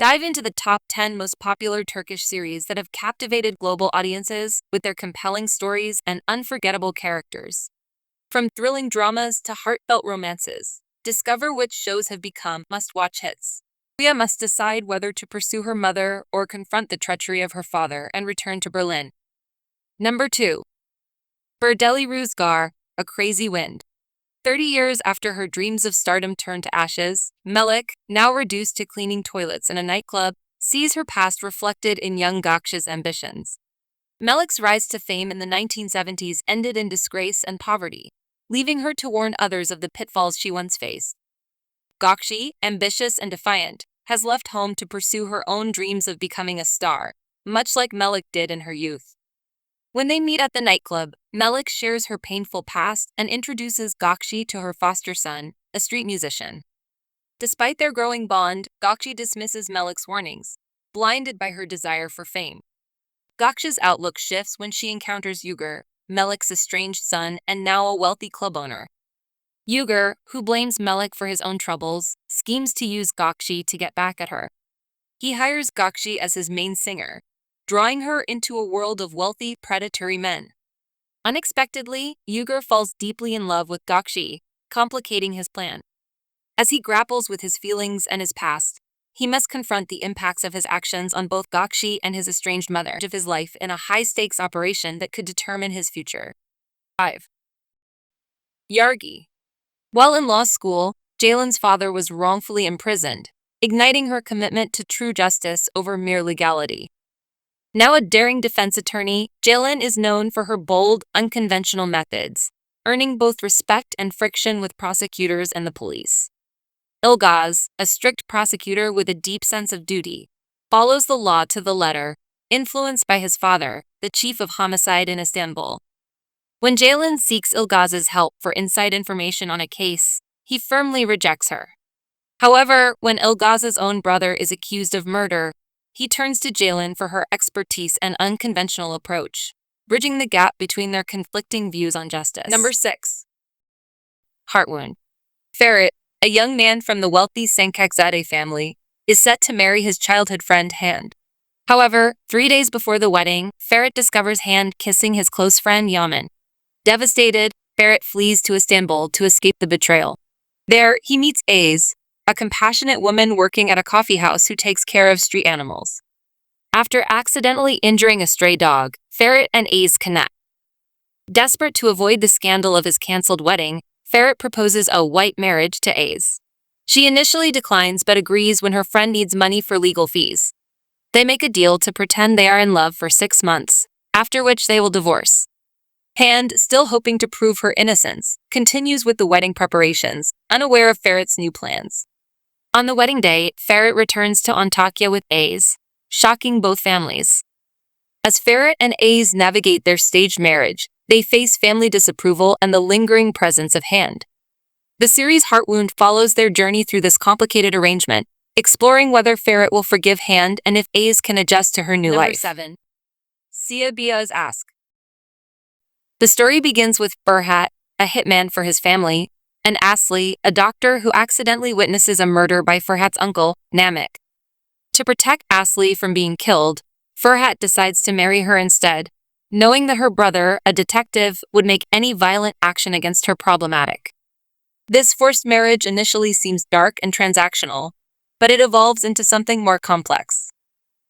Dive into the top 10 most popular Turkish series that have captivated global audiences with their compelling stories and unforgettable characters. From thrilling dramas to heartfelt romances, discover which shows have become must-watch hits. Leah must decide whether to pursue her mother or confront the treachery of her father and return to Berlin. Number 2. Bir Deli Rüzgar, A Crazy Wind. 30 years after her dreams of stardom turned to ashes, Melek, now reduced to cleaning toilets in a nightclub, sees her past reflected in young Gökçe's ambitions. Melek's rise to fame in the 1970s ended in disgrace and poverty, leaving her to warn others of the pitfalls she once faced. Gökçe, ambitious and defiant, has left home to pursue her own dreams of becoming a star, much like Melek did in her youth. When they meet at the nightclub, Melek shares her painful past and introduces Gökçe to her foster son, a street musician. Despite their growing bond, Gökçe dismisses Melek's warnings, blinded by her desire for fame. Gökçe's outlook shifts when she encounters Uygur, Melek's estranged son and now a wealthy club owner. Uygur, who blames Melek for his own troubles, schemes to use Gökçe to get back at her. He hires Gökçe as his main singer, drawing her into a world of wealthy, predatory men. Unexpectedly, Uygur falls deeply in love with Gökçe, complicating his plan. As he grapples with his feelings and his past, he must confront the impacts of his actions on both Gökçe and his estranged mother of his life in a high-stakes operation that could determine his future. 5. Yargi. While in law school, Ceylan's father was wrongfully imprisoned, igniting her commitment to true justice over mere legality. Now a daring defense attorney, Ceylan is known for her bold, unconventional methods, earning both respect and friction with prosecutors and the police. Ilgaz, a strict prosecutor with a deep sense of duty, follows the law to the letter, influenced by his father, the chief of homicide in Istanbul. When Ceylan seeks Ilgaz's help for inside information on a case, he firmly rejects her. However, when Ilgaz's own brother is accused of murder, he turns to Ceylan for her expertise and unconventional approach, bridging the gap between their conflicting views on justice. Number 6. Heartwound. Ferit, a young man from the wealthy Sankakzade family, is set to marry his childhood friend Hand. However, 3 days before the wedding, Ferit discovers Hand kissing his close friend Yaman. Devastated, Ferit flees to Istanbul to escape the betrayal. There, he meets Aze, a compassionate woman working at a coffee house who takes care of street animals. After accidentally injuring a stray dog, Ferit and Aze connect. Desperate to avoid the scandal of his cancelled wedding, Ferit proposes a white marriage to Aze. She initially declines but agrees when her friend needs money for legal fees. They make a deal to pretend they are in love for 6 months, after which they will divorce. Hand, still hoping to prove her innocence, continues with the wedding preparations, unaware of Ferit's new plans. On the wedding day, Ferit returns to Antakya with Aze, shocking both families. As Ferit and Aze navigate their staged marriage, they face family disapproval and the lingering presence of Hand. The series Heartwound follows their journey through this complicated arrangement, exploring whether Ferit will forgive Hand and if Aze can adjust to her new life. Number 7. Siyah Beyaz Ask. The story begins with Ferhat, a hitman for his family, and Asli, a doctor who accidentally witnesses a murder by Ferhat's uncle, Namik. To protect Asli from being killed, Ferhat decides to marry her instead, knowing that her brother, a detective, would make any violent action against her problematic. This forced marriage initially seems dark and transactional, but it evolves into something more complex.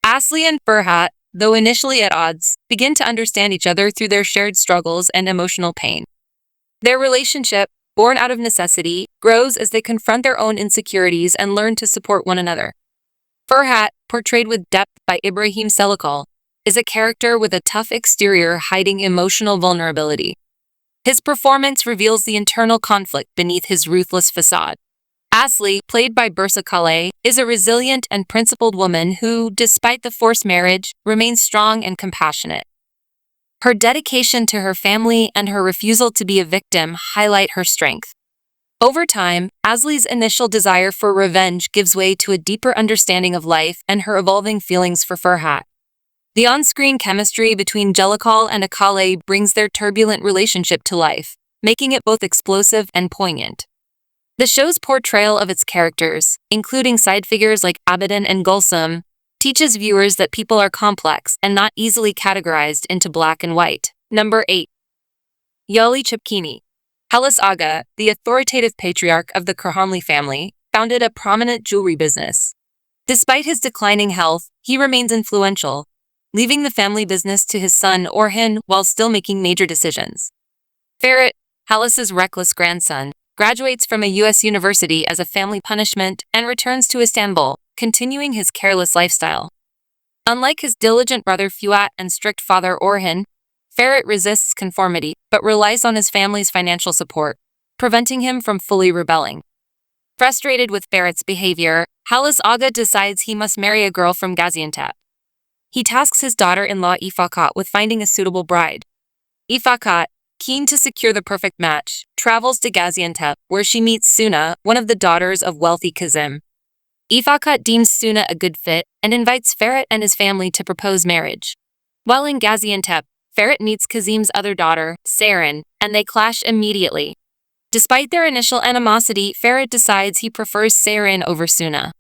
Asli and Ferhat, though initially at odds, begin to understand each other through their shared struggles and emotional pain. Their relationship, born out of necessity, grows as they confront their own insecurities and learn to support one another. Ferhat, portrayed with depth by Ibrahim Selikol, is a character with a tough exterior hiding emotional vulnerability. His performance reveals the internal conflict beneath his ruthless facade. Asli, played by Bursa Kale, is a resilient and principled woman who, despite the forced marriage, remains strong and compassionate. Her dedication to her family and her refusal to be a victim highlight her strength. Over time, Asli's initial desire for revenge gives way to a deeper understanding of life and her evolving feelings for Ferhat. The on-screen chemistry between Jellicoe and Akale brings their turbulent relationship to life, making it both explosive and poignant. The show's portrayal of its characters, including side figures like Abadan and Gulsum, teaches viewers that people are complex and not easily categorized into black and white. Number 8. Yali Capkini. Halis Aga, the authoritative patriarch of the Kurhanli family, founded a prominent jewelry business. Despite his declining health, he remains influential, leaving the family business to his son Orhan while still making major decisions. Ferit, Halis's reckless grandson, graduates from a U.S. university as a family punishment and returns to Istanbul, continuing his careless lifestyle. Unlike his diligent brother Fuat and strict father Orhan, Ferit resists conformity but relies on his family's financial support, preventing him from fully rebelling. Frustrated with Ferit's behavior, Halis Aga decides he must marry a girl from Gaziantep. He tasks his daughter-in-law Ifakat with finding a suitable bride. Ifakat, keen to secure the perfect match, travels to Gaziantep where she meets Suna, one of the daughters of wealthy Kazim. Ifakat deems Suna a good fit and invites Ferit and his family to propose marriage. While in Gaziantep, Ferit meets Kazim's other daughter, Saren, and they clash immediately. Despite their initial animosity, Ferit decides he prefers Saren over Suna.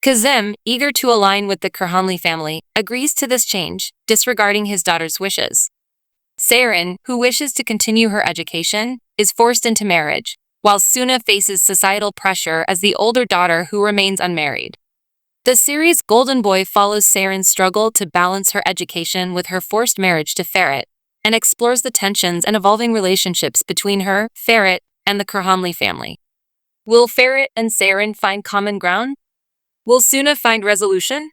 Kazim, eager to align with the Kurhanli family, agrees to this change, disregarding his daughter's wishes. Saren, who wishes to continue her education, is forced into marriage, while Suna faces societal pressure as the older daughter who remains unmarried. The series Golden Boy follows Saren's struggle to balance her education with her forced marriage to Ferit, and explores the tensions and evolving relationships between her, Ferit, and the Kurhanli family. Will Ferit and Saren find common ground? Will Suna find resolution?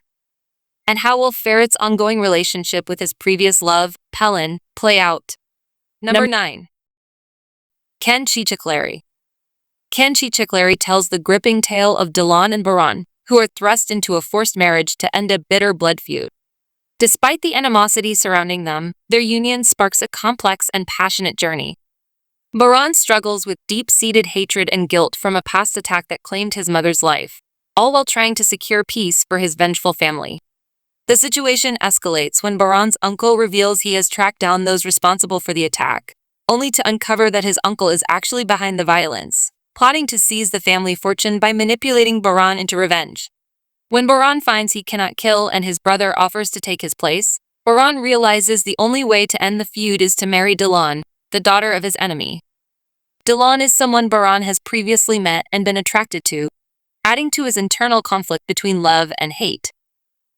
And how will Ferit's ongoing relationship with his previous love, Pelin, play out? Number 9. Ken Çiçekleri. Ken Çiçekleri tells the gripping tale of Dilan and Baran, who are thrust into a forced marriage to end a bitter blood feud. Despite the animosity surrounding them, their union sparks a complex and passionate journey. Baran struggles with deep-seated hatred and guilt from a past attack that claimed his mother's life, all while trying to secure peace for his vengeful family. The situation escalates when Baran's uncle reveals he has tracked down those responsible for the attack, only to uncover that his uncle is actually behind the violence, plotting to seize the family fortune by manipulating Baran into revenge. When Baran finds he cannot kill and his brother offers to take his place, Baran realizes the only way to end the feud is to marry Dilan, the daughter of his enemy. Dilan is someone Baran has previously met and been attracted to, adding to his internal conflict between love and hate.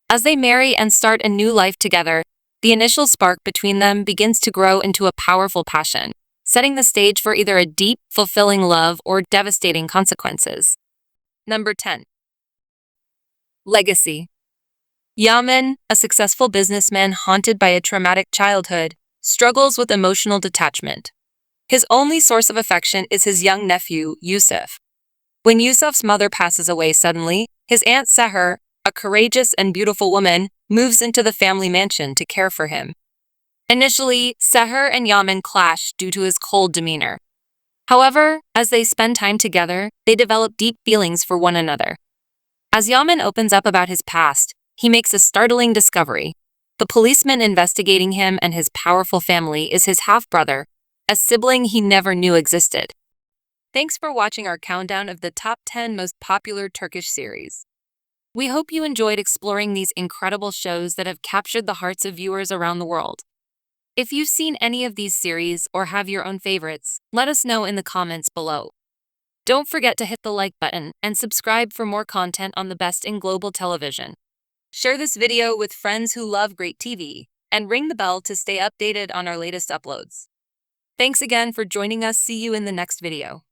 As they marry and start a new life together, the initial spark between them begins to grow into a powerful passion, setting the stage for either a deep, fulfilling love or devastating consequences. Number 10. Legacy. Yaman, a successful businessman haunted by a traumatic childhood, struggles with emotional detachment. His only source of affection is his young nephew, Yusuf. When Yusuf's mother passes away suddenly, his aunt Seher, a courageous and beautiful woman, moves into the family mansion to care for him. Initially, Seher and Yaman clash due to his cold demeanor. However, as they spend time together, they develop deep feelings for one another. As Yaman opens up about his past, he makes a startling discovery. The policeman investigating him and his powerful family is his half-brother, a sibling he never knew existed. Thanks for watching our countdown of the top 10 most popular Turkish series. We hope you enjoyed exploring these incredible shows that have captured the hearts of viewers around the world. If you've seen any of these series or have your own favorites, let us know in the comments below. Don't forget to hit the like button and subscribe for more content on the best in global television. Share this video with friends who love great TV, and ring the bell to stay updated on our latest uploads. Thanks again for joining us. See you in the next video.